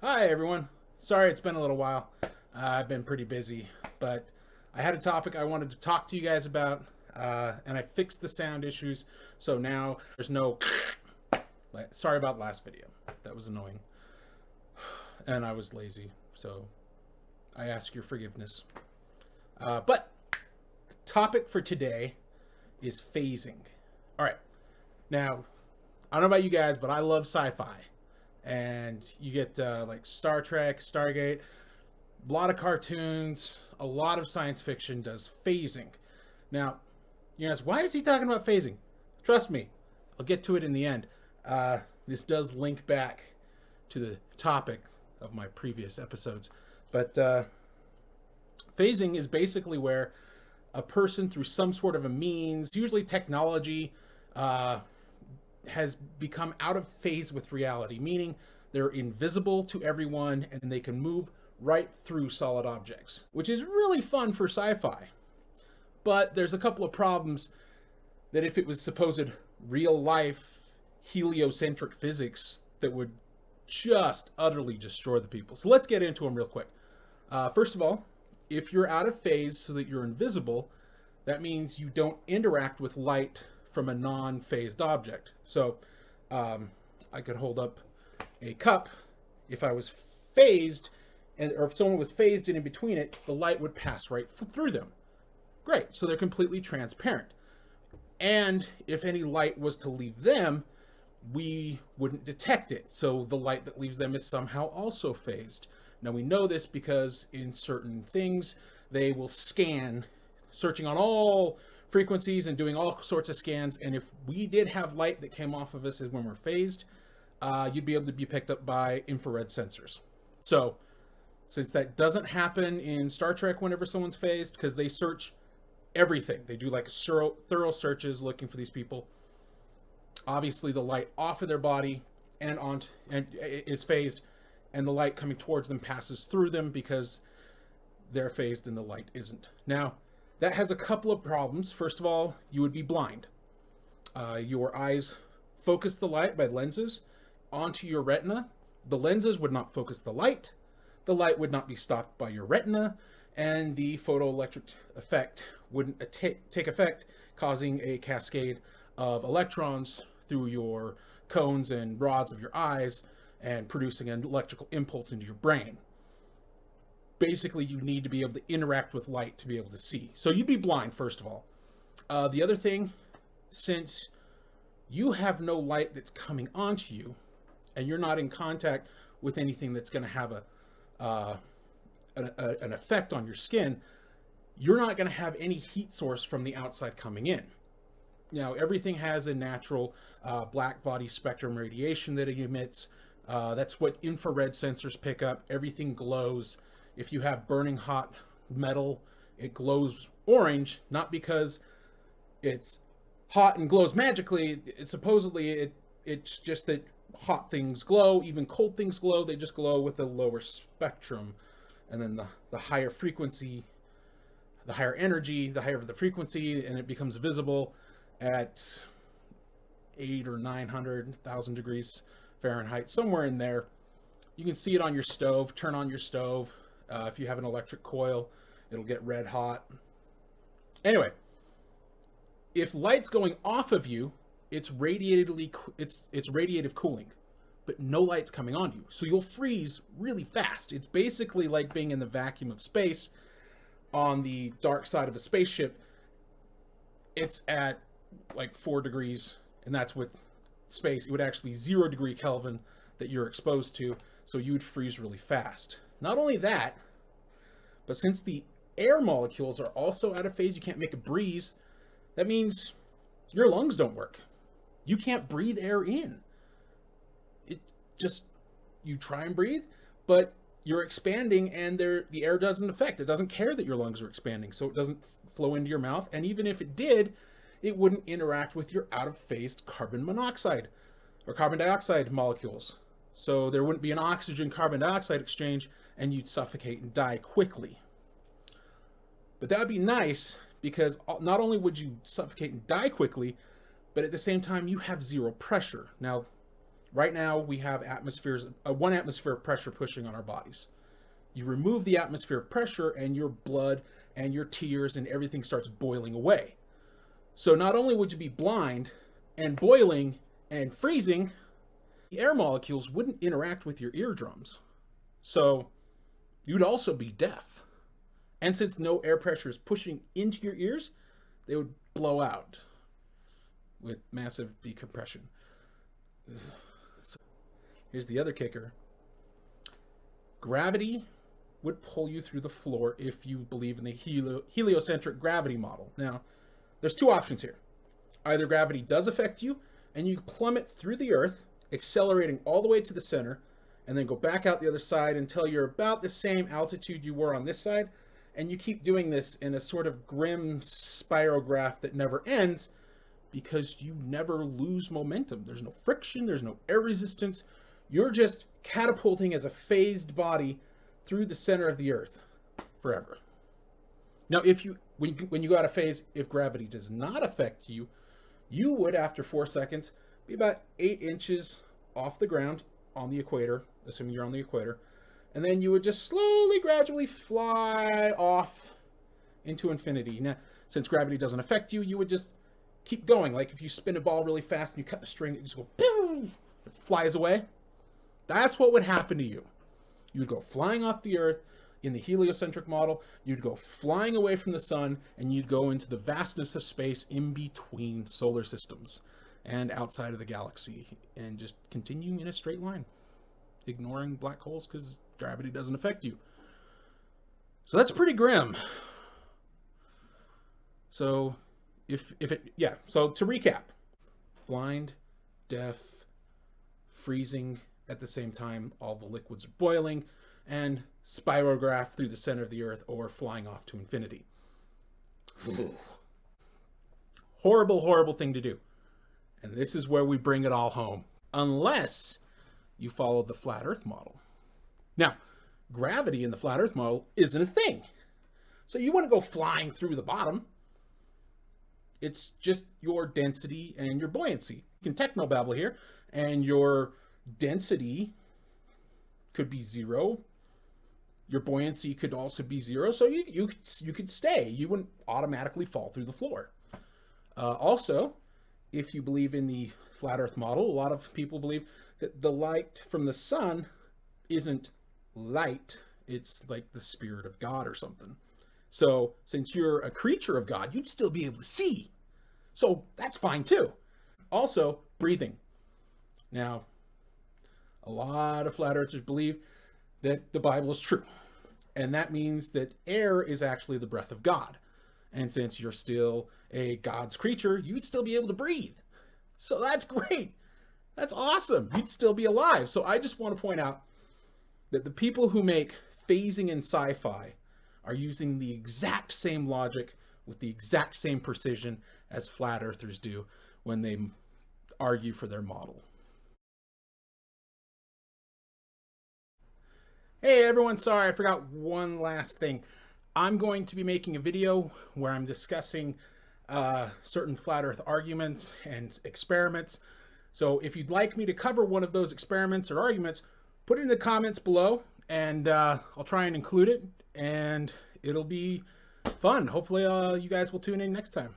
Hi, everyone. Sorry it's been a little while. I've been pretty busy, but I had a topic I wanted to talk to you guys about, and I fixed the sound issues, so now there's no. Sorry about last video. That was annoying, and I was lazy, so I ask your forgiveness. But the topic for today is phasing. All right. Now, I don't know about you guys, but I love sci-fi, and you get like Star Trek, Stargate. A lot of cartoons, a lot of science fiction does phasing. Now, you ask, why is he talking about phasing? Trust me, I'll get to it in the end. This does link back to the topic of my previous episodes. But phasing is basically where a person, through some sort of a means, usually technology, uh, has become out of phase with reality, meaning they're invisible to everyone and they can move right through solid objects, which is really fun for sci-fi. But there's a couple of problems that if it was supposed real life heliocentric physics that would just utterly destroy the people. So let's get into them real quick. First of all, if you're out of phase so that you're invisible, that means you don't interact with light from a non-phased object. So I could hold up a cup. If I was phased, or if someone was phased and in between it, the light would pass right through them. Great, so they're completely transparent. And if any light was to leave them, we wouldn't detect it. So the light that leaves them is somehow also phased. Now we know this because in certain things, they will scan, searching on all frequencies and doing all sorts of scans. And if we did have light that came off of us when we're phased, you'd be able to be picked up by infrared sensors. So since that doesn't happen in Star Trek whenever someone's phased, because they search everything, they do like thorough searches looking for these people. Obviously, the light off of their body and is phased, and the light coming towards them passes through them because they're phased and the light isn't. Now, that has a couple of problems. First of all, you would be blind. Your eyes focus the light by lenses onto your retina. The lenses would not focus the light would not be stopped by your retina, and the photoelectric effect wouldn't take effect, causing a cascade of electrons through your cones and rods of your eyes and producing an electrical impulse into your brain. Basically, you need to be able to interact with light to be able to see. So you'd be blind, first of all. The other thing, since you have no light that's coming onto you, and you're not in contact with anything that's going to have an effect on your skin, you're not going to have any heat source from the outside coming in. Now, everything has a natural black body spectrum radiation that it emits. That's what infrared sensors pick up. Everything glows. If you have burning hot metal, it glows orange, not because it's hot and glows magically. It's just that hot things glow, even cold things glow. They just glow with a lower spectrum. And then the higher frequency, the higher energy, the higher the frequency, and it becomes visible at 800 or 900,000 degrees Fahrenheit, somewhere in there. You can see it on your stove. Turn on your stove. If you have an electric coil, it'll get red hot. Anyway, if light's going off of you, it's radiative cooling, but no light's coming on you. So you'll freeze really fast. It's basically like being in the vacuum of space on the dark side of a spaceship. It's at like 4 degrees, and that's with space. It would actually be 0 degree Kelvin that you're exposed to, so you would freeze really fast. Not only that, but since the air molecules are also out of phase, you can't make a breeze. That means your lungs don't work. You can't breathe air in. It just, you try and breathe, but you're expanding and the air doesn't affect. It doesn't care that your lungs are expanding, so it doesn't flow into your mouth. And even if it did, it wouldn't interact with your out of phase carbon monoxide or carbon dioxide molecules. So there wouldn't be an oxygen carbon dioxide exchange, and you'd suffocate and die quickly. But that would be nice, because not only would you suffocate and die quickly, but at the same time you have zero pressure. Now, Right now, we have one atmosphere of pressure pushing on our bodies. You remove the atmosphere of pressure, and your blood and your tears and everything starts boiling away. So not only would you be blind and boiling and freezing, the air molecules wouldn't interact with your eardrums. So you'd also be deaf. And since no air pressure is pushing into your ears, they would blow out with massive decompression. So here's the other kicker. Gravity would pull you through the floor if you believe in the heliocentric gravity model. Now, there's two options here. Either gravity does affect you and you plummet through the earth, accelerating all the way to the center, and then go back out the other side until you're about the same altitude you were on this side, and you keep doing this in a sort of grim spirograph that never ends because you never lose momentum. There's no friction, there's no air resistance. You're just catapulting as a phased body through the center of the earth forever. Now, when you go out of phase, if gravity does not affect you, you would, after 4 seconds, be about 8 inches off the ground on the equator, assuming you're on the equator, and then you would just slowly, gradually fly off into infinity. Now, since gravity doesn't affect you, you would just keep going. Like if you spin a ball really fast and you cut the string, it just goes, boom, it flies away. That's what would happen to you. You would go flying off the earth in the heliocentric model, you'd go flying away from the sun, and you'd go into the vastness of space in between solar systems and outside of the galaxy, and just continue in a straight line, ignoring black holes because gravity doesn't affect you. So that's pretty grim. So so to recap, blind, deaf, freezing at the same time, all the liquids are boiling, and spirograph through the center of the earth or flying off to infinity. Horrible, horrible thing to do. And this is where we bring it all home. Unless you follow the flat earth model. Now, gravity in the flat earth model isn't a thing. So you want to go flying through the bottom. It's just your density and your buoyancy. You can technobabble here, and your density could be 0. Your buoyancy could also be 0, so you could stay. You wouldn't automatically fall through the floor. Also, if you believe in the flat earth model, a lot of people believe that the light from the sun isn't light. It's like the spirit of God or something. So since you're a creature of God, you'd still be able to see. So that's fine too. Also, breathing. Now, a lot of flat earthers believe that the Bible is true. And that means that air is actually the breath of God. And since you're still a God's creature, you'd still be able to breathe. So that's great. That's awesome. You'd still be alive. So I just want to point out that the people who make phasing in sci-fi are using the exact same logic with the exact same precision as flat earthers do when they argue for their model. Hey everyone, sorry, I forgot one last thing. I'm going to be making a video where I'm discussing certain flat earth arguments and experiments. So if you'd like me to cover one of those experiments or arguments, put it in the comments below, and I'll try and include it, and it'll be fun. Hopefully you guys will tune in next time.